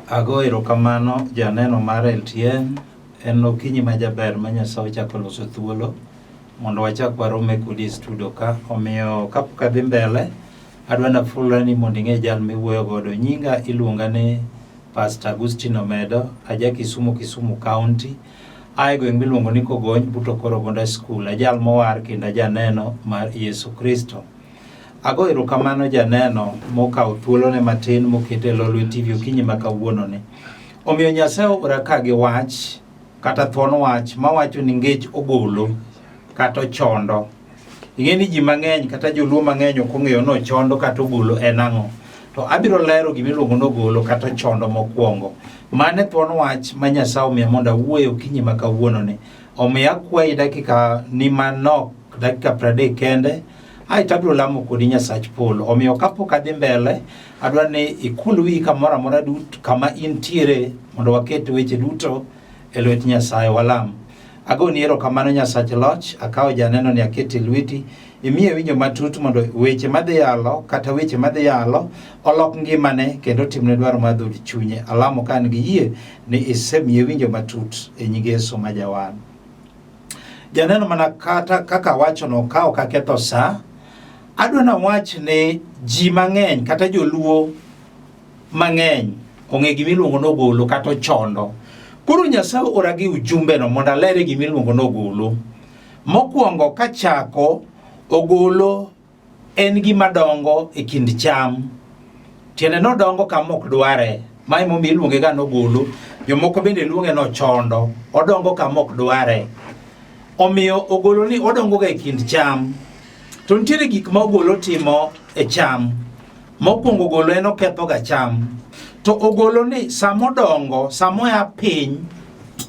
Ago erokamano janeno mar LTN en okinyi majaber ma Nyasaye ochako loso thuolo mondo wachak warome kodi e studio ka. Omiyo kapok adhi mbele adwa nafulra ni mondo ing'e jal miwuoyo godo. Nyinga iluonga ni Pastor Agustino Omedo, aja Kisumu County. Ae gweng' miluongo ni Kogony buto Korogonda School. Ajal mowar kendo janeno mar Yesu Kristo. Ago erokamano janeno mokawo thuolone matin mokete Lolwe TV okinyi ma kawuono ni. Omiyo Nyasaye ora ka gi wach kata thuon wach mawacho ni Ngech Ogolo kata chondo. Ing'eni ji mang'eny kata joluo mang'eny ok ong'eyo no chondo kata ogolo en ang'o. To abiro lero gimiluongo no ogolo kata chondo mokwongo. Mane thuon wach ma Nyasaye omiyo mondo awuoyo okinyi ma kawuono ni. Omiyo akwayi dakika ni manok dakika 30 kende. Ai tabiro lamo kodi Nyasach polo. Omiyo kapok adhi mbele adwa ni ikul wi kamoro amora duto kama intiere mondo waket weche duto e lwet Nyasaye walam. Agoni erokamano Nyasach loch, akawo janeno ni akete lweti, imiye winjo matut mondo weche madhi yalo kata weche madhi yalo olok ngimane kendo timne dwaro mar dhod chunye. Alamo kan gi yie ni isemiye winjo matut e nying Yesu ma jawan. Janeno mana kaka wacho no kawo kaketho sa. Adwa na wach ne ji mang'eny kata joluo mang'eny ong'e gimiluongo no ogolo kata chondo. Koro Nyasaye ora gi ujumbe no mondo alere gimiluongo no ogolo. Mokwongo kachako, ogolo en gima dongo e kind cham. Tiende no dongo kama ok dware. Mae momiyo iluonge ga no ogolo. Jomoko bende luonge no chondo. Odongo kama ok dware. Omiyo ogolo ni odongo ga e kind cham. To nitiere gik ma ogolo timo e cham. Mokwongo ogolo en oketho ga cham. To ogolo ni samodongo, samoya piny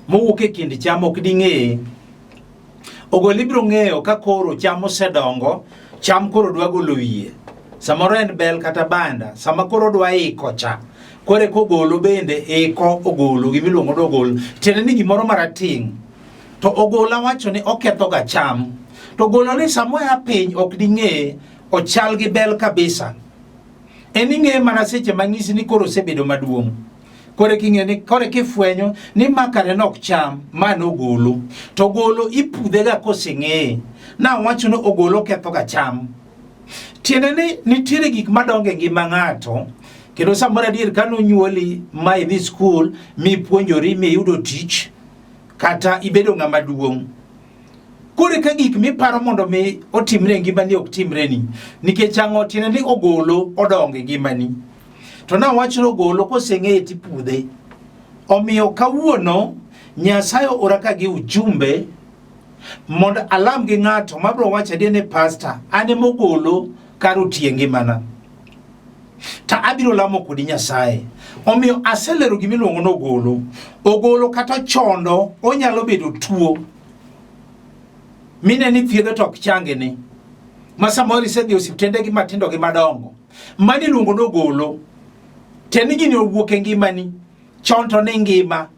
mowuok e kind cham ok ding'e. Ogolo ibiro ng'eyo ka koro cham osedongo, cham koro dwa golo wiye. Samoro en bel kata banda, sama koro dwa iko cha. Kore kogolo bende iko ogolo, gimiluongo no ogolo. Tiende ni gimoro marating'. To ogolo wacho ni oketho ga cham. To ogolo ni samoya piny ok ding'e, ochal gi bel kabisa. En ing'e mana seche mang'isi ni koro osebedo maduong'. Kore king'e ni kore kifwenyo ni makare nok cham mano ogolo. To ogolo ipudhe ga koseng'e. Na wacho no ogolo ketho ga cham. Tiende ni nitiere gik madonge ngima ng'ato. Kendo samoro adier kano nyuoli ma idhi skul mi puonjori mi yudo tich kata ibedo ng'ama duong'. Kore ka gik miparo mondo mi otimre ngimani ok timre ni. Nikech ang'o tiende ni ogolo odonge ngimani. To na wacho no ogolo koseng'e tipudhe. Omiyo kawuono Nyasaye ora ka gi ujumbe mondo alam gi ng'ato mabro wacho adier ni pastor ane mogolo kar otie ngimana. Ta abiro lamo kodi Nyasaye. Omiyo aselero gimiluongo no ogolo. Ogolo kata chondo onyalo bedo tuo. Mine ni thiedho tok change ni. Masamoro isedhi osiptende gi matindo gi madongo. Mani luongo no ogolo. Teni gini owuok e ngimani. Chonto ni ngima.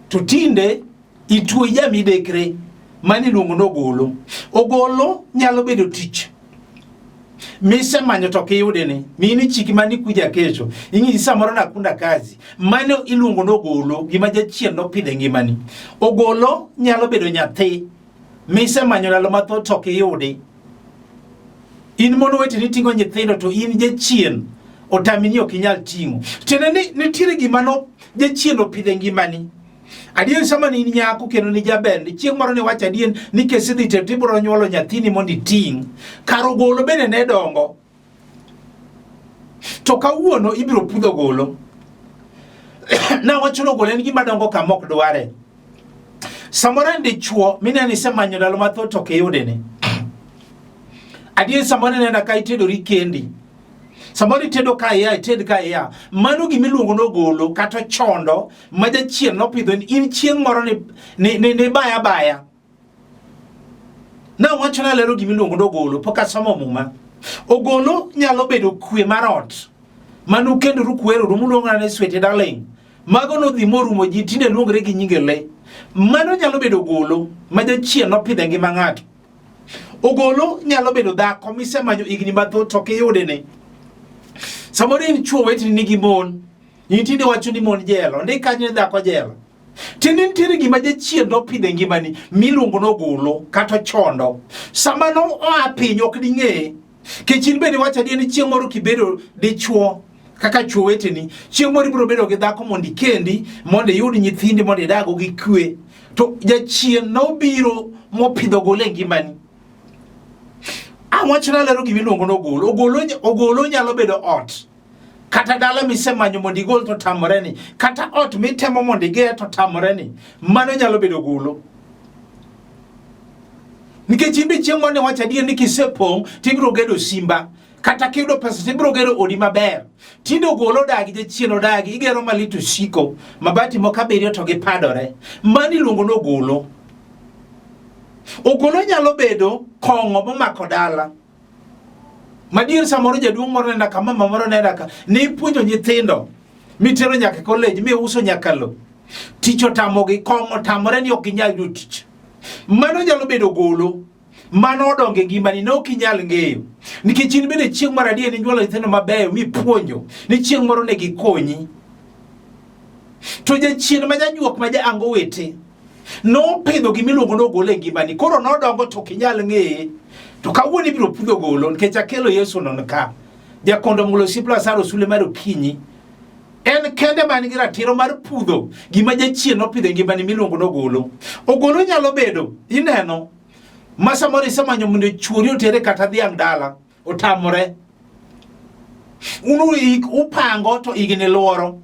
To tinde ituo ya midekre. Mani luongo no ogolo. Ogolo nyalo bedo tich. Mise manyo to kiyude ni. Mini chiki mani kuja kesho. Ingi samoro nakunda kazi. Mani iluongo no ogolo. Gima jachien no pidhe ngimani. Ogolo nyalo bedo nyathi. Mise manyo lalo mathoth to kiyudi. In mono weti ni tingo nyithindo to in jachien otami ni ok inyal tingo. Tiende ni nitiere gima no jachien opidhe ngimani. Adier sama ni nyako kendo ni jaber ni chieng' moro ni wacha adier ni kesidhi to tibiro nyuolo nyathini mondo iting'. Kar ogolo bende ne dongo. To kawuono ibiro pudho ogolo. Na wacho no ogolo en gima dongo kama ok dware. Samoro ndi chuo mine ni semanyo lalo mathoth to kiyude ni. Adier samoro nena ka itedori kendi. Samoro itedo ka ya, ited ka ya. Mano gimiluongo no ogolo kata chondo ma jachien no pidho ni in chieng' moro ni baya. Na wacho na lero gimiluongo no ogolo poka somo muma. Ogolo nyalo bedo kwe marot. Manu kendo rukwero rumuluongo na swete darling. Mago no dhi morumo ji tinde luongre gi nyinge le. Mano nyalo bedo ogolo ma jachien no pidhe ngima ng'ato. Ogolo nyalo bedo dhako misemanyo igni mathoth to kiyude ni. Samoro in chuo wetni nigi mon. Nitinde wacho ni mon jelo, ndi kanyo dhako jelo. Tini nitiere gima jachien nopidhe ngimani miluongo nogolo kata chondo. Sama no oa piny ok ding'e. Kechin bende wacho adier ni chieng' moro kibedo dichuo kaka chuo weteni, chieng' moro ibiro bedo gi dhako mondo ikendi, mondo iyud nyithindi mondo idago gi kwe. To jachien nobiro mopidho ogolo e ngimani. Awachona lero gima iluongo nogolo. Ogolo nyalo bedo ot. Kata dala misemanyo mondo igol to tamore ni. Kata ot mitemo mondo igere to tamore ni. Mano nyalo bedo ogolo. Nikech imbe chieng' moro ne wacho adier ni kisepong' tibiro gedo simba. Kata kiyudo pesa tibiro gero odi maber. Tinde ogolo dagi jachien odagi igero malito siko. Mabati moko abiriyo to gipadore. Mano iluongo nogolo. Ogolo nyalo bedo kong'o momako dala. Madier samoro jaduong' moro nenda ka, mama moro nenda ka, ni puonjo nyithindo mitero nyaka college, mi uso nyaka lo. Tich otamogi, kong'o tamore ni ok ginyal yudo tich. Mano nyalo bedo ogolo. Mano odongo e ngimani, ne ok inyal ng'eyo. Nikech in bende chieng' moro adier ninyuolo nyithindo mabeyo mipuonjo ni chieng' moro ne gikonyi. To jachien ma jajuok ma jaango wete nopidho gimiluongo nogolo e ngimani. Koro nodongo to ok inyal ng'eye. To kawuono ibiro pudho ogolo nikech akelo Yesu non ka. Jakondo mulo sipla saro sule mar okinyi. En kende man gi ratiro mar pudho gima jachien nopidho e ngimani miluongo nogolo. Ogolo nyalo bedo ineno masa moro isemanyo mondo chuori otere kata dhiang' dala otamore. Upango to igni luoro.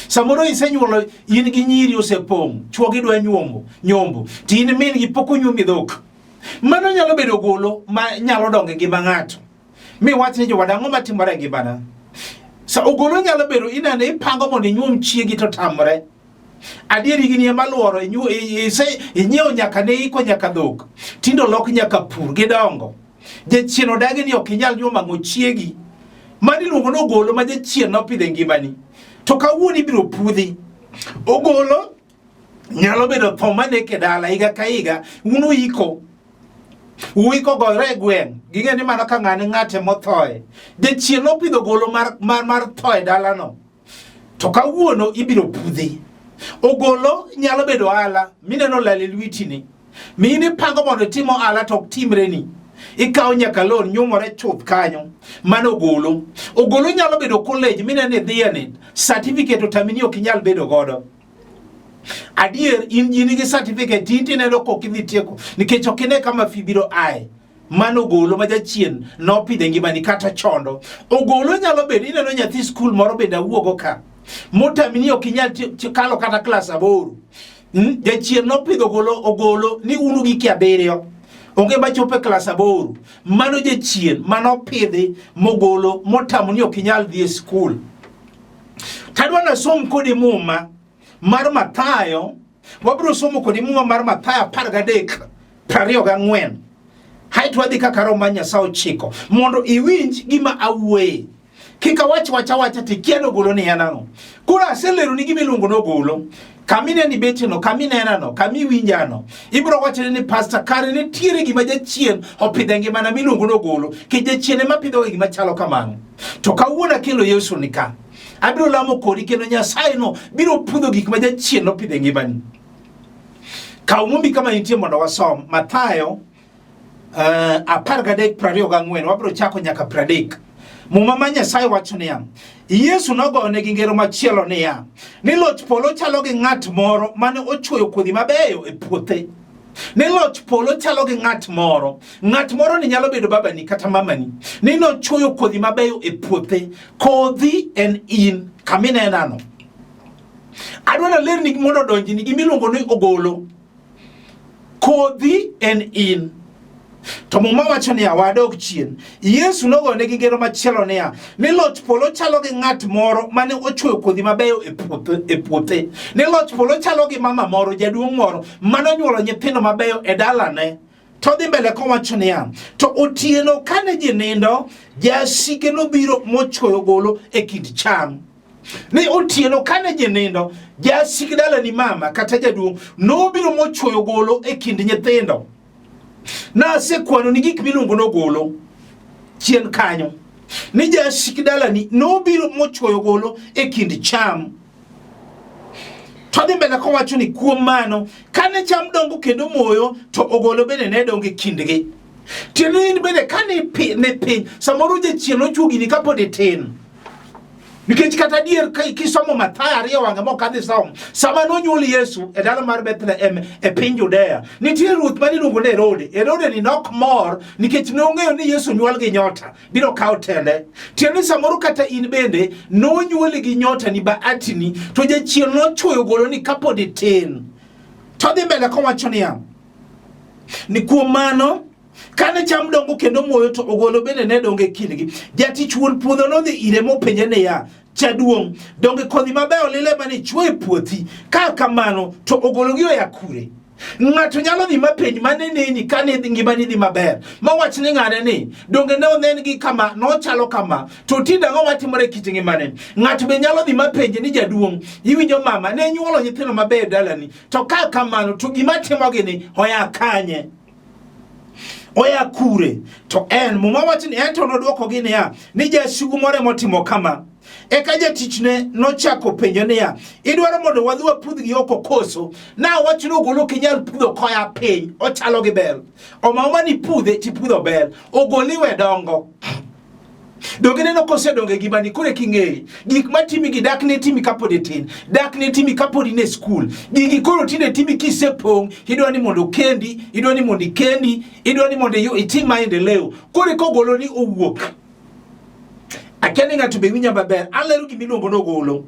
Samoro isenyuolo in gi nyiri osepong', chuo gi dwa nyombo. Tin min gi pok onyuomi dhok. Mano nyalo bedo ogolo ma nyalo dongo e ngima ng'ato. Mi wach ni jowada ang'o matimore e ngimana. Sa ogolo nyalo bedo ineno ipango mondo inyuom chiegi to tamore. Adieri gini ema luoro inyiewo nyaka ne iko nyaka dhok. Tindo lok nyaka pur gidongo. Jachien odagi ni ok inyal nyuom ang'o chiegi. Mano iluongo nogolo ma jachien nopidho e ngimani. To kawuono ibiro pudhi. Ogolo nyalo bedo tho maneke dala higa ka higa. Uiko gore e gweng'. Ging'e ni mano ka ng'ate mothoe. Jachien nopidho ogolo mar tho e dalano. To kawuono ibiro pudhi. Ogolo nyalo bedo ala. Mineno lal e lwetini. Mine pango mondo timo ala to ok timre ni. Ikawo nyaka loan nyumore chuth kanyo. Mano ogolo. Ogolo nyalo bedo college mineno idhiene. Certificate otamini ok inyal bedo godo. Adier in gi certificate tineno kok idhi tieko nikech ok ine kama fibiro ae. Mano ogolo ma jachien nopidho e ngimani kata chondo. Ogolo nyalo bedo ineno nyathi skul moro bende awuogo ka. Motamini ok inyal kalo kata klas 8. Jachien nopidho ogolo ni unu gi 7. Onge machopo e klas 8. Mano jachien manopidhi mogolo motamo ni ok inyal dhi e skul. Tadwa na som kodi muma mar Mathayo. Wabiro somo kodi muma mar Mathayo 13:24. Hai twadhi kaka Roho mar Nyasaye ochiko mondo iwinj gima awuoye. Kika wacha tikiano ogolo ni yanano. Kura aselero ni gima iluongo nogolo. Kamine ni betino, kamine no, kami winjano. Ibro wacho ni pastor kare ne tiere gima jachien opidho e ngimana miluongo nogolo. Ke jachien ema pidho gima chalo kamano. To kawuono kelo Yesu nika. Abiro lamo kodi kendo Nyasaye no biro pudho gik ma jachien nopidho e ngimani. Kaumumbi kama nitie mondo wasom Mathayo 13:24 wabiro chako nyaka 30. Muma ma Nyasaye wacho niya, Yesu nogone gi ngero machielo niya, ni loch polo chalo gi ng'at moro mane ochuoyo kodhi mabeyo e puothe. Ni loch polo chalo gi ng'at moro ni nyalo bedo babani kata mamani. Ni nochuoyo kodhi mabeyo e puothe. Kodhi en in kamine nano. Adwana ler ni mondo donji ni gimiluongo ni ogolo. Kodhi en in. To muma wacho niya wadok chien. Yesu nogone gi ngero machielo niya, ni loch polo chalo gi ng'at moro mane ochuoyo kodhi mabeyo e puothe. Ni loch polo chalo gi mama moro jaduong' moro mane onyuolo nyithindo mabeyo e dalane. To dhi mbele kowacho niya, to otieno kane ji nindo, jasike nobiro mochuoyo ogolo e kind cham. Ni otieno kane ji nindo, jasik dala ni mama kata jaduong' nobiro mochuoyo ogolo e kind nyithindo. Na sekwano ni gik miluongo nogolo chien kanyo. ni jasik dalani nobiro mochwoyo ogolo e kind cham. To dhi mbele kowacho ni kuom mano kane cham dongo kendo moyo to ogolo bende ne dongo e kindgi. Tiende in bende kane ne piny samoro jachien ochuogi ni kapod itin. Nikech kata dier kisomo Mathayo 2 wang'e mokadhi somo sama nonyuol Yesu e dala mar Bethlehem e piny Judea, nitie ruoth mane iluongo ni Herode. Herode ni nok mor nikech nong'eyo ni Yesu nyuol gi nyota biro kawo tende. Tiende samoro kata in bende nonyuoli gi nyota ni baatini to jachien nochwoyo ogolo ni kapod itin. To dhi mbele kowacho niya ni kuom mano kane cham dongo kendo moyo to ogolo bende ne dongo e kindgi. Jatich wuon puodho nodhi ire mopenje niya, jaduong', donge kodhi mabeyo lile mane chwo e puothi, ka kamano to ogologi oya kure? Ng'ato nyalo dhi mapenj mane neni kane ngimani dhi maber mawach ni ng'ane ni donge ne onengi kama nochalo kama to tinde ang'o matimore kit ngimane. Ng'ato be nyalo dhi mapenj ni jaduong', iwinjo mama ne nyuolo nyithindo maber dalani to ka kamano to gima timogi ni oya kanye? Oya kure? To en muma wacho ni en to nodwoko gi niya ni jasigu moro motimo kama. Eka jatichne nochako penjo niya, idwaro mondo wadhi wapudhgi oko koso? Na wacho ni ogolo kinyal pudho koya piny, ochalo gi bel. Omama ni pudhe tipudho bel, ogoli we dongo. Donge neno kose donge gimani kure king'eyi gik matimi gi dak ne timi kapod itin, dak ne timi kapod in e skul, gigi koro tinde timi kisepong', idwa ni mondo kendi, idwa ni mondo ikendi, idwa ni mondo itim maendeleo, kore kogolo ni owuok. Akia ni ng'ato be winja maber, alero gimiluongo nogolo.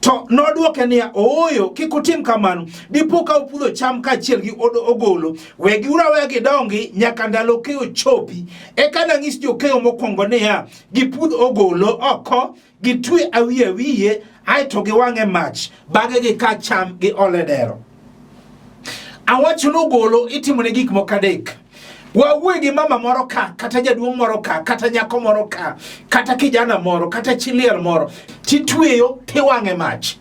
To nodwoke niya, ooyo kik utim kamano, dipo ka upudho cham kaachiel gi ogolo, wegi uraweya gidongi nyaka ndalo keyo chopi. Eka nang'is jokeyo mokwongo niya, gipudh ogolo oko, gitwe awiye wiye, aeto giwang'e mach, bang'e gika cham gi ole dero. Awacho nogolo itimone gik moko adek. Wawuoyo gi mama moro ka, kata jaduong' moro ka, kata nyako moro ka, kata kijana moro, kata chilier moro, titweyo tiwang'e mach.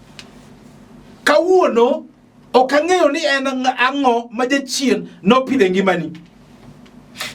Kawuono ok ang'eyo ni en ang'o ma jachien nopidhe ngimani.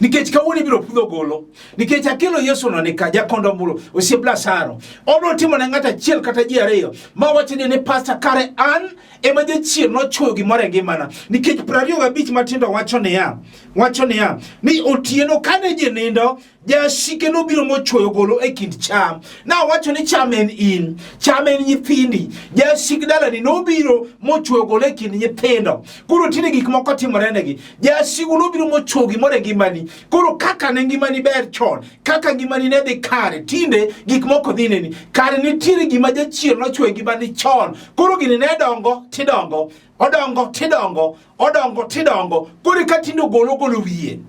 Nikech kawuono ibiro pudho ogolo, nikech akelo Yesu no nika jakondo muro osiep Lazaro. Obro timo ne ng'ata achiel kata ji ariyo ma wacho ni pastor kare an ema jachien nochwoyo gimoro e ngimana. Nikech 25 matindo wacho niya ni otieno kane ji nindo jasike nobiro mochwoyo ogolo e kind cham. Na wacho ni cham en in, cham en nyithindi. Jasik dalani nobiro mochwoyo ogolo e kind nyithindo. Koro tinde gik moko timore negi. Jasigu nobiro mochwoyo gimoro e ngimani. Koro kaka ne ngimani ber chon, kaka ngimani ne dhi kare, tinde gik moko dhi neni. Kare nitiere gima jachien nochwoyo e ngimani chon. Koro gini ne dongo tidongo, odongo tidongo, odongo tidongo. Koro ka tinde ogolo wiye.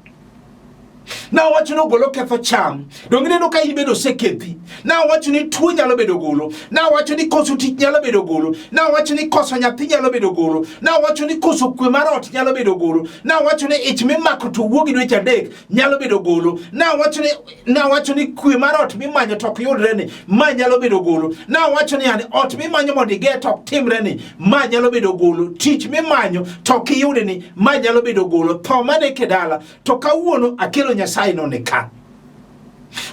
Na wacho no golo ketho cham. Donge neno ka ibedo sekethi. Na wacho ni tuo nyalo bedo golo. Na wacho ni koso tich nyalo bedo golo. Na wacho ni koso nyathi nyalo bedo golo. Na wacho ni koso kwe mar ot nyalo bedo golo. Na wacho ni ich mimako to wuogi dweche adek nyalo bedo golo. Na wacho ni kwe mar ot mimanyo to ok yudre ni ma nyalo bedo golo. Na wacho ni yani ot mimanyo mondo igee to ok timre ni ma nyalo bedo golo. Tich mimanyo to ok iyude ni ma nyalo bedo golo. Tho mane kedala to kawuono akelo Nyasaye no nika.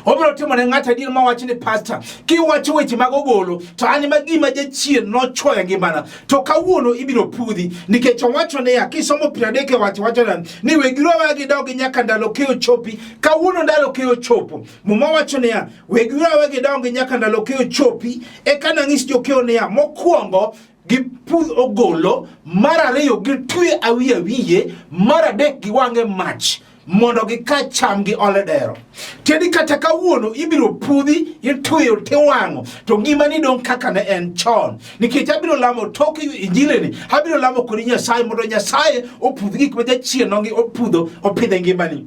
Obiro timo ne ng'ata dir ma wacho ni pastor kiwacho weche mag ogolo to an ma gima jachien nochwoyo ngimana to kawuono ibiro pudhi nikech owacho ne ya kisomo 30 wacho ni wegirowa gidogi nyaka ndalo keyo chopi. Kawuono ndalo keyo chopo. Muma wacho ne ya wegirowa gidogi nyaka ndalo keyo chopi. Eka nang'is jokeyo ne ya mokwongo gipudh ogolo, mar ariyo gitwe awiye wiye, mar adek giwang'e mach mondo gika cham gi ole dero. Tedi kata kawuono ibiro pudhi, itweyo tiwang'o, to ngimani dong' kaka ne en chon. Nikech abiro lamo tok Injili ni, abiro lamo kodi Nyasaye mondo Nyasaye opudh gik ma jachien nongi opudho opidhe ngimani.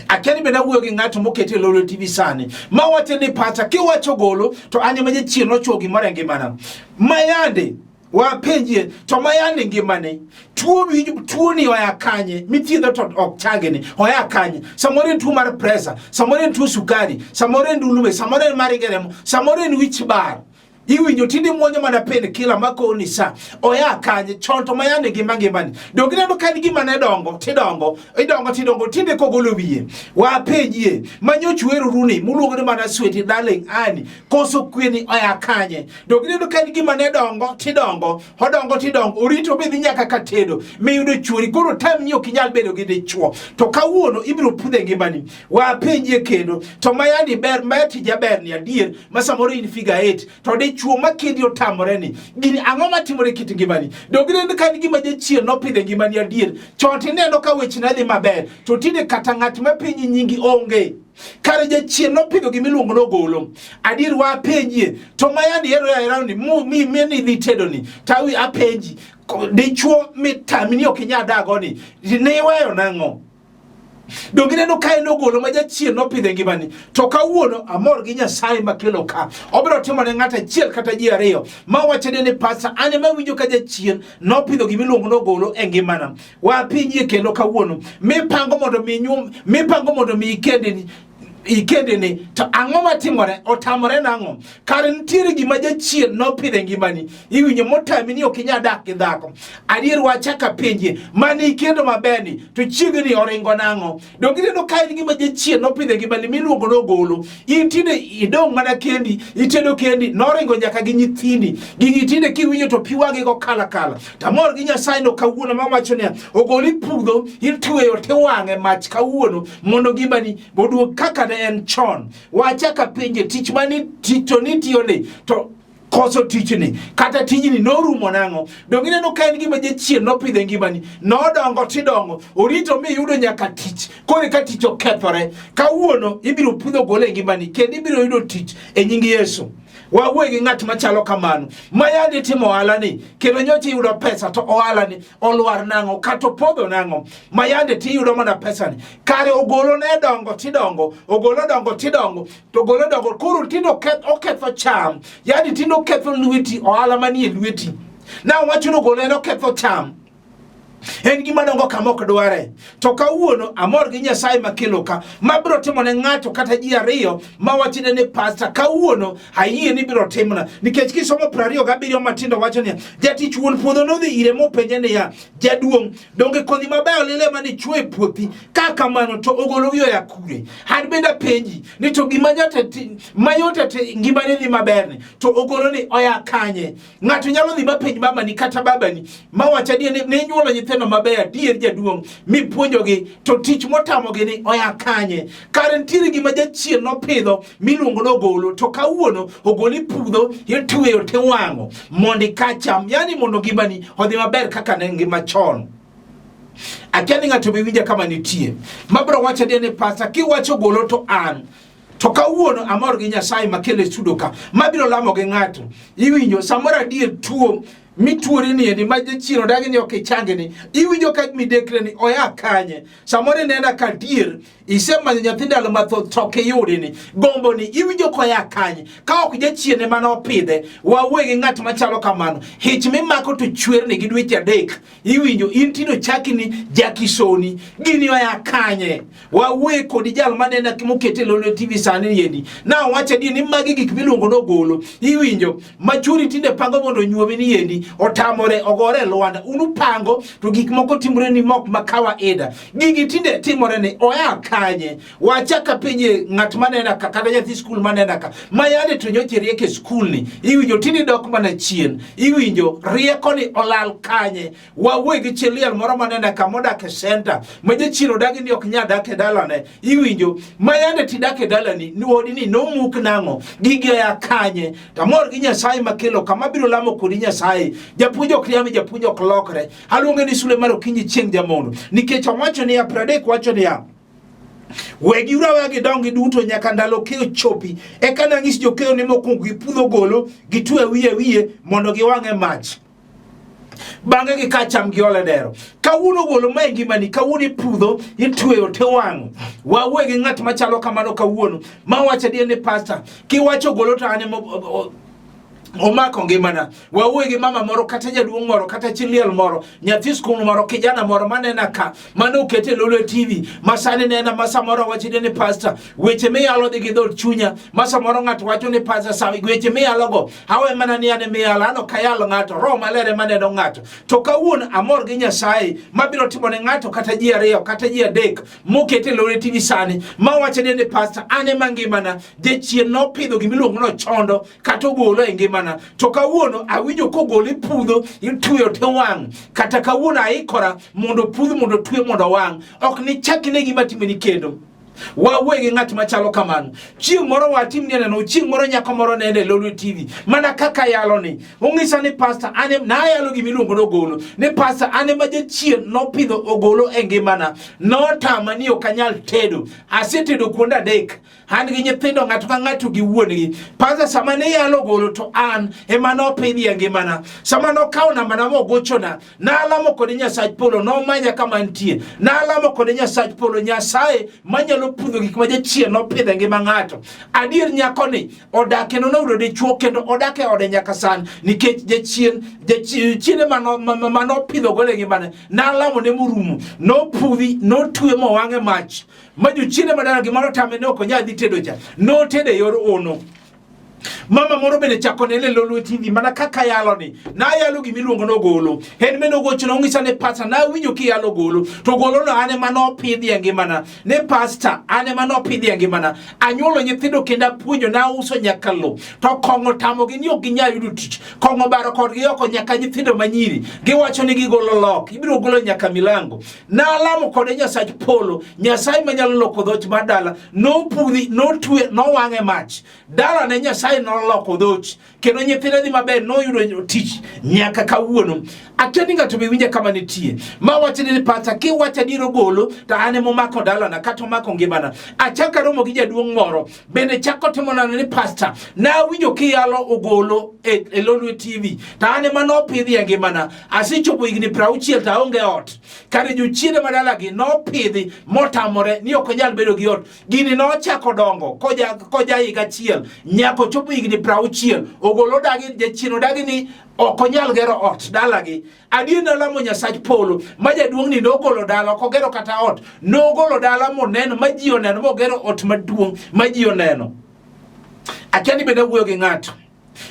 Akiani benda wuoyo gi ng'ato mokete lolo TV sani ma wacho ni pastor kiwacho golo to anye ma jachien nochwoyo gimoro e ngimana. Mayande wapenjie to mayande ngimane tuo ni oya kanye mithiedho to ok changeni oya kanye. Samoro en tuo mar pressure, samoro en tuo sukari, samoro en ndulume, samoro en maringeremo, samoro en wich bar. Iwinjo tinde muonyo mana pen kila mako ni sa oya kanye chonto mayane gimani dogine no kan gima ne dongo tidongo tinde kogolo wiye wa penjie manyo chweru runi muluongo ni mana sweti darling ani koso kweni oya kanye dogine no kan gima ne dongo tidongo orito bedhi nyaka katedo miyudo chwori koro tam nyo kinyal bedo gi dichuo to kawuono ibiro pudhe ngimani wa penjie kendo to mayani ber mati jaber ni adier masamoro in figure 8 to chuo makindi otamore ni gini ang'o matimore kit ngimani dogire ni kan gima jachien no pidhe ngimani adier chonti neno ka weche na dhi maber to tinde kata ng'at mapinyi nyingi onge kare jachien no pidho gimiluongo n'ogolo adier wa penjie to mayani ero ya ni mi ni dhi tedo ni tawi apenji dichuo mitamini okinya dago ni ne weyo nang'o dogine no kai no golo majachien no pidhe ngimani to kawuono amor gi Nyasaye makelo ka obiro timo ne ng'ata chiel kata ji ariyo ma wachene ni pastor ane mawinjo ka jachien no pidho gimiluongo no golo e ngimana wa pinyi kendo kawuono mipango mondo mi ikende ni to ang'o matimore otamore nang'o kare ntiere gima jachien no pidhe ngimani iwinjo motami ni okinya dak gi dhako adier wachaka penje mani ikendo mabeni to chiegni oringo nang'o dogire no kain gima jachien no pidhe ngimani miluongo no golo intinde idong mana kendi itedo kendi noringo nyaka gi nyithindi gi tinde kiwinjo to piwagi go kala tamor gi Nyasaye no kawuono mawacho ni ogoli pudho itweyo tiwang'e mach kawuono mondo ngimani boduog kaka en chon wachaka pinje tich mani tito nitione to koso tichni kata tijni norumo nang'o dongine no kain gima jachien no pidhe ngimani nodongo tidongo orito mi yudo nyaka tich kore ka tich okethore kawuono ibiro pudho gole ngimani kendo ibiro yudo tich e nying Yesu wawe gi ng'at machalo kamano mayandi timo ohala ni kendo nyocha yudo pesa to ohala ni olwar nang'o kata podho nang'o mayandi ti yudo mana pesa ni kare ogolo ne dongo tidongo to golo dongo koro tindo oketho cham yandi tindo oketho lweti ohala manie lweti na wachuno golo ne oketho cham en gima dongo kamok dware to kawuono amor gi Nyasaye makelo ka mabiro timo ne ng'ato kata ji ariyo mawachine ni pastor kawuono ayie ni biro timna nikech kisomo 27 matindo wacho ni jatich wuon puodho no dhi ire mopenje ni ya jaduong' donge kodhi maber lile mani chwe e puothi kaka mano to ogolo yo ya kure had benda penji ni to gima mayote ngima ni dhi maber ni to ogolo ni oya kanye ng'ato nyalo dhi mapenji mama ni kata baba ni mawacha die ne nyuolo nyithino maber dier jaduong' mipuonjogi to tich motamogi ni oya kanye kare ntiere gima jachien no pidho miluongo n'ogolo to kawuono ogoli pudho itweyo tiwang'o mondi kacham yani mondo ngimani odhi maber kaka ne ngima chon akiani ng'ato biwinja kama nitie mabro wacha ni pastor kiwacho golo to an to kawuono amor gi Nyasaye makele studio ka mabiro lamo gi ng'ato iwinjo samora dier tuo mituori ni eni majachiro dagi ni okichange ni iwinjo ka midekre ni oya kanye samore nenda ka dier isema nyathindalo mathoth toke yudi ni gombo ni iwinjo ko ya kanye ka ok jachiene mano opidhe wawegi ng'at machalo kamano hich mimako to chwer ni gi dweche adek iwinjo intino chaki ni jakisoni gini oya kanye wawe kodi jal manena kimokete lolo TV sani yeni na wacha di ni magi gik miluongo n'ogolo iwinjo machuri tinde pango mondo nyuomi ni yendi otamore ogore Lwanda unupango to gik moko timore ni mok makawa eda gigi tinde timore ni oya kanye wachaka penye ng'at manena ka kata nyathi school manena ka mayade to nyoche rieke school ni iwinjo tinde dok mana chien iwinjo rieko ni olal kanye wawe gi cheliel moro manena ka modak e center maje chiro dagi ni ok nya dak e dalane iwinjo mayade ti dak e dalani ni wodi ni no muk nang'o gigi ya kanye tamor gi Nyasaye makelo kama biro lamo kodi Nyasaye japuonjo kriami japuonjo klokre aluonge ni sule maro kinyi chieng jamondo nikech wacho ni ya pradek wacho ni ya wegi urawa gi dongi duto nyaka ndalo keyo chopi eka nang'is jokeyo ni mokwongo gipudho golo gitwe wiye mondo giwang'e mach bange gi kacham gi ole dero kawuono golo ma ngimani kawuono pudho itweyo tiwang'o wawe gi ng'at machalo kamano kawuono ma wacha die ni pastor kiwacho golo to ane omako ngimana. Wawuoyo gi mama moro kata jaduong' moro kata chiliel moro, nyathi skul moro, kijana moro manena ka mane okete lolo TV masani nena masa moro wachide ni pastor weche miyalo dhi gi dhot chunya masa moro ng'ato wacho ni pastor sa weche miyalo go hawe mana ni ane miyalo ano kayalo ng'ato Roho Maler maneno ng'ato. To kawuono amor gi Nyasaye mabiro timo ne ng'ato kata ji ariyo kata ji adek mokete lolo TV sani mawacho ni pastor ane mangimana jachien no pidho gimiluongo no chondo kata ogolo e ngimana. To kawuono awinjo kogole pudho itweyo te wang' kata kawuono aikora mondo pudho mondo twe mondo wang' ok ni chakine gima timeni kendo. Wawuoyo gi ng'at machalo kamano. Chieng' moro watim ni neno chieng' moro nyako moro nene lolo TV mana kaka yalo ni ong'isa ni pastor ane na yalo gimiluongo no ogolo ni pastor ane ma jachien no pidho ogolo e ngimana no tama ni ok anyal tedo asetedo kuonde adek an gi nyithindo ng'ato ka ng'ato gi wuongi. Pastor sama ne yalo ogolo to an ema no pidhi e ngimana. Sama no kawo namba na mogochona na alamo kod Nyasach Polo no manya kama nitie na alamo kod Nyasach Polo Nyasaye manyalo pudho gik ma jachien no pidho ngima ng'ato. Adier nyako ni odake no yudo dichuo kendo odake ode nyaka san nikech jachien mano pidho gole ngimane na alamo ne murumo no pudhi no twe mo wang'e mach maju chine madara gimoro tame ne ok nyadhi tedo cha no tede yor ono. Mama moro bende chako nene lolo TV mana kaka yalo ni na yalo gimiluongo no ogolo hen meno gochno ng'isa ne pastor na winjo ki yalo ogolo to ogolo no ane mano pidhi e ngimana ne pastor ane mano pidhi e ngimana. Anyuolo nyithindo kenda puonjo na uso nyakalo to kongo tamo gi ni ok ginyal yudo tich kongo baro kodgi oko nyaka nyithindo manyiri giwacho ni gigolo lok ibiro golo nyaka milango na alamo kod Nyasach Polo Nyasaye manyalo loko dhoot mar dala no pudhi no twe no wang'e mach dala ne Nyasaye no loko dhoot kendo nyithindo dhi maber no yudo tich nyaka kawuono. Akeni ng'ato be winja kama nitie ma wacho ni pastor ki wacho diro golo to ane momako dala na kata omako ngimana. Achaka romo gi jaduong' moro bende chako timo nano ni pastor na winjo ki yalo ogolo e lolo TV to ane mano pidhi e ngimana. Asechopo higni 60 to aonge ot kare jochiende madala gi no pidhi motamore ni ok nyal bedo gi ot. Gini no chako dongo koja higa achiel nyako chopo higni 60 ogolo dagi jachien odagi ni ok onyal gero ot dalagi. Adier nalamo Nyasach Polo ma jaduong' ni nogolo dala ok ogero kata ot nogolo dala moneno ma ji oneno mogero ot maduong' ma ji oneno. Akiani bende wuoyo gi ng'ato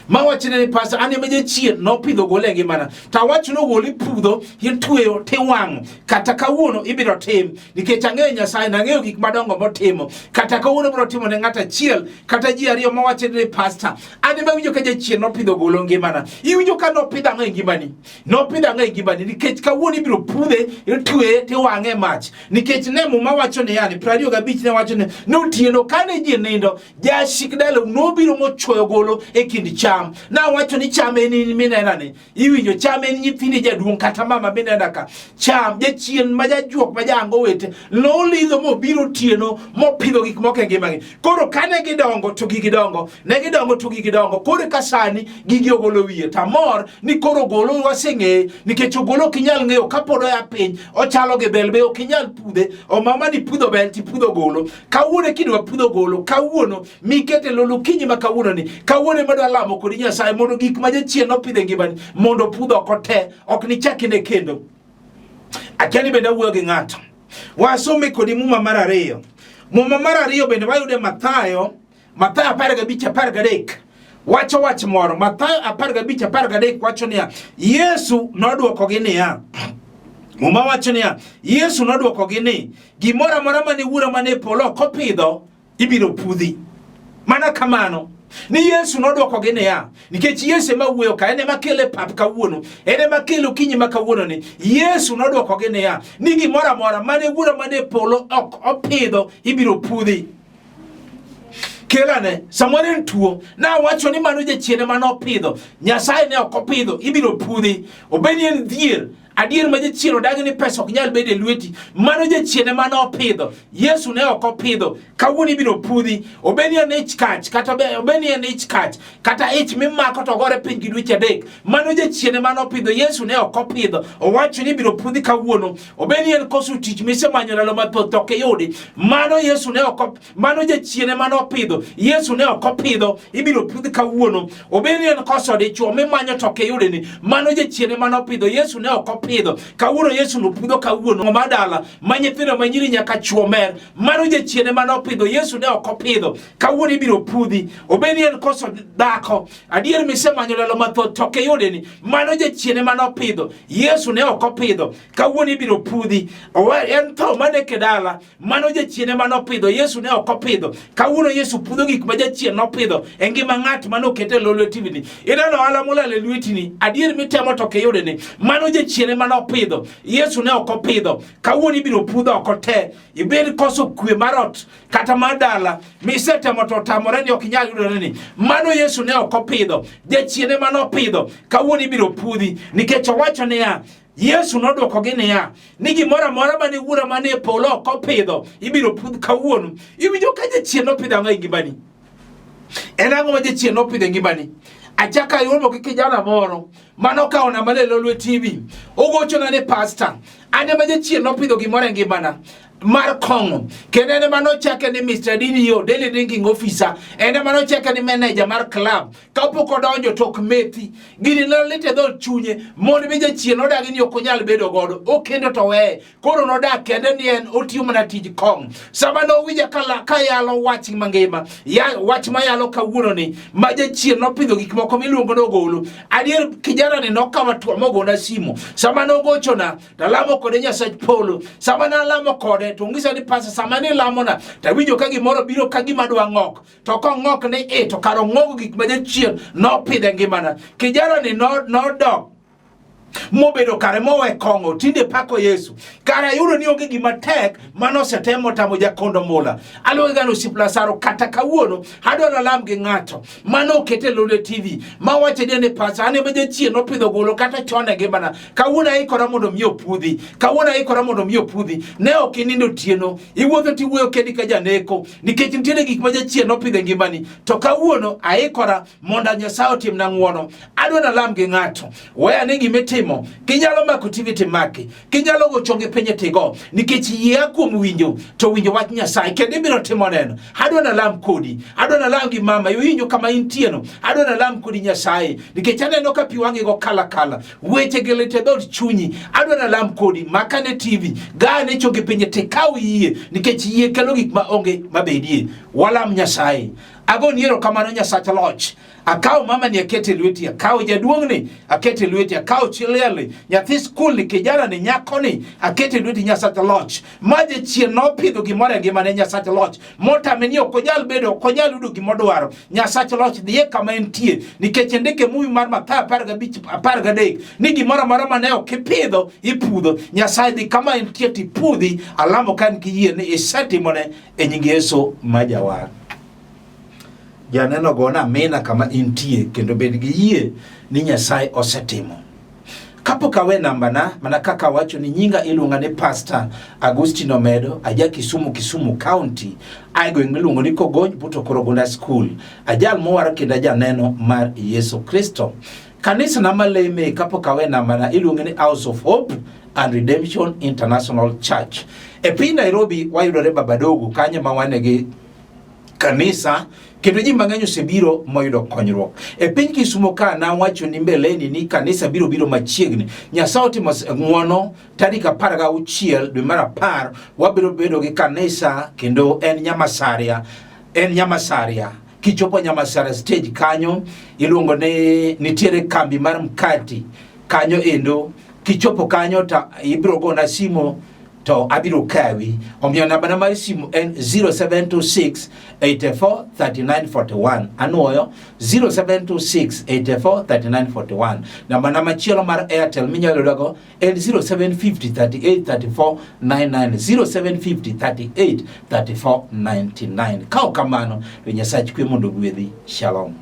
ma wachine ni pastor ane ma jachien no pidho ogolo e ngimana to awacho no ogolo ipudho itweyo te wang' kata kawuono ibiro tim nikech ang'eyo Nyasaye na ang'eyo gik madongo motimo kata kawuono biro timo ne ng'ato achiel kata ji ariyo ma wachine ni pastor ane ma winjo ka jachien no pidho ogolo ngimana. Iwinjo ka no pidho ang'o e ngimani no pidho ang'o e ngimani nikech kawuono ibiro pudhe itweye te wang'e mach nikech nemo ma wacho ni yani 25 ne wacho ni no tieno kane ji nindo jashik dala no biro mochuoyo ogolo e kind cham na wacho ni cham en minena ni iwinjo cham en nyithini jaduong' kata mama minena ka cham jachien ma jajuok ma jango wete no lidho mo biro tieno mo pidho gik moko e ngimagi. Koro kane gidongo to gidongo ne gidongo to gidongo koro ka sani gigi ogolo wiye tamor ni koro ogolo waseng'e nikech ogolo kinyal ng'eyo kapod oya piny ochalo gi bel be okinyal pudhe o mama ni pudho bel ti pudho ogolo kawuono kidwa pudho ogolo kawuono mikete lolo kinyi ma kawuono ni kawuono madwa lamo kod Nyasaye mondo gik ma jachien no pidhe ngimani mondo pudho kote ok ni chakine kendo. Akiani bende wuoyo gi ng'ato wasome kod muma mar ariyo. Muma mar ariyo bende wayude Mathayo 15:13 wacho wach moro. Mathayo 15:13 wacho niya Yesu nodwokogi niya muma wacho niya Yesu nodwokogi ni gimoro amora mane wuora mane polo kopidho ibiro pudhi mana kamano. Ni Yesu nodwokogi niya nikech Yesu ema wuoyo ka ene makele pap kawuono ene makelo kinyi ma kawuono ni Yesu nodwokogi niya ni gimoro amora mane wuora mane polo ok opidho ibiro pudhi. Kelane samone ntuo na wacho ni mano jachiene mano opidho Nyasaye ne ok opidho ibiro pudhi. Obeni en dhier adier ma jachien odagi ni pesa ok nyal bedo e lweti, mano jachien ema ne opidho. Yesu ne ok opidho. Kawuono ibiro pudhi, obeni en ich kach kata obeni en ich kach kata ich mimako to gore piny gi dweche adek, mano jachien ema ne opidho. Yesu ne ok opidho. Owacho ni ibiro pudhi kawuono, obeni en koso tich misemanyo ndalo mathoth to ok iyudi, mano Yesu ne ok, mano jachien ema ne opidho. Yesu ne ok opidho, ibiro pudhi kawuono. Obeni en koso dichuo mimanyo to ok iyudi, mano jachien ema ne opidho. Yesu ne ok opidho. Kawuono Yesu no pudho kawuono madala ma nyithindo ma nyiri nyaka chuo mer, mano jachien ema ne opidho. Yesu ne ok opidho. Kawuono ibiro pudhi. Obeni en koso dhako adier misemanyo ndalo mathoth to ok iyudi, mano jachien ema ne opidho. Yesu ne ok opidho. Kawuono ibiro pudhi. En tho mane kedala, mano jachien ema ne opidho. Yesu ne ok opidho. Kawuono Yesu pudho gik ma jachien ne opidho e ngima ng'at mane okete lolo TV. Ineno ohala molal e lwetini, adier mitemo to ok iyudi, mano jachien ema ne opidho. Yesu ne ok opidho. Kawuono ibiro pudho oko te. Ibed koso kwe marot kata madala misetemo to tamore ni ok nyal yudore ni, mano Yesu ne ok opidho. Jachien ema ne opidho. Kawuono ibiro pudhi nikech owacho niya, Yesu nodwoko gi niya, ni gimoro amora mane wuora mane e polo ok opidho ibiro pudh kawuono. Iwinjo ka jachien opidho ang'o e ngimani? En ang'o ma jachien opidho e ngimani? Achaka yudo gi kijana moro mano kawo na malelo lwe TV. Ogochona ne pastor, ane ma jachien opidho gimoro e ngimana mar kongo. Kendo ene mano chake ni Mr. Dinio, daily drinking officer. Ene mano chake ni manager mar club. Kapoko donjo tok methi. Gini na lite dhol chunye. Mondi bija chien odagi ni okonyal bedo godo. Okendo to we. Koro nodak kende ni en otiyo mana tij kong. Sama no wija kayalo wach mangima. Wach mayalo kawuono ni. Maja chien no pidho gik moko miluongo no Ogolo. Adier kijana ni nokawa tuwa mogo na simu. Sama no gochona. Talamo kode Nyasach polo. Sama na lamo kode. To ngisa ni pasa samani lamona tawinjo ka gimoro biro ka gima dwa ng'ok to ko ng'ok ni to karo ng'ogo gik ma jachien no pidhe ngimana. Kijana ni no dok mobedo kare mowe kongo tinde pako Yesu kara yudo ni onge gima tek mano setemo tamo jakondo mola alo gano siplasaro kata kawuono adona lam gi ng'ato mano kete lolo TV ma wache dene pasa ane beje chien no pidho Ogolo kata chone gimana kawuono ikora mondo miyo pudhi kawuono ikora mondo miyo pudhi ne okinindo tieno iwuotho ti wuoyo kedi ka janeko nikech ntiere gik ma jachien no pidhe ngimani to kawuono aikora mondo Nyasaye otimna ng'wono adona lam gi ng'ato weya ni gimetimo kinyalo mako TV timaki kinyalo gochonge penye tigo nikech yie kuom winjo to winjo wach Nyasaye kendo ibiro timo neno adona lam kodi adona lam gi mama winjo kama intieno adona lam kodi Nyasaye nikech aneno ka pi wangi go kala weche gelete dhot chunyi adona lam kodi makane TV gane chonge penye tikaw yie nikech yie kelo gik ma onge mabedie walam Nyasaye agon yero kamano Nyasach loch akaw mama ni akete lweti akaw jaduong ni akete lweti akaw chilele nyathi skul ni kijana ni nyako ni akete lweti Nyasach loch maje chien no pidho gimore ngimane Nyasach loch motame ni okonyal bedo okonyal yudo gimodwaro Nyasach loch dhiye kama entie nikech ndike Mumi mar Mathayo 15:13 ni gimoro amora mane okipidho ipudho Nyasaye dhi kama entie tipudhi alamo kan kiyie ni isetimone e nying Yesu majawar. Janeno gona mena kama intie kendo bed gi yie ni Nyasaye osetimo. Kapo kawe nambana mana kaka wacho ni nyinga iluonga ni Pastor Agustino Omedo aja Kisumu County aigo iluongo ni Kogony buto Korogunda School ajal mowar kendo janeno mar Yesu Kristo. Kanisa na maleme kapo kawe nambana iluongo ni House of Hope and Redemption International Church. E piny Nairobi wayudore Babadogo kanye mawane gi kanisa kendo ji mang'eny osebiro moyudo konyruok. E piny Kisumu ka na wacho ni mbeleni ni kanisa biro machiegni. Nyasaye otimo ng'wono tarik 16 dwe mar 10 wabiro bedo gi kanisa kendo en Nyamasaria. Kichopo Nyamasaria stage kanyo iluongo ni nitiere kambi mar mkati kanyo endo kichopo kanyo ta ibiro gona simo to abiro kawi. Omiyo namba mar simu en 0726 84 39 41 anuoyo 0726 84 39 41. Namba machielo mar Airtel minyalo dago en 0750 38 34 99 0750 38 34 99. Kao kamano Nyasaye kwe mondo gwedhi. Shalom.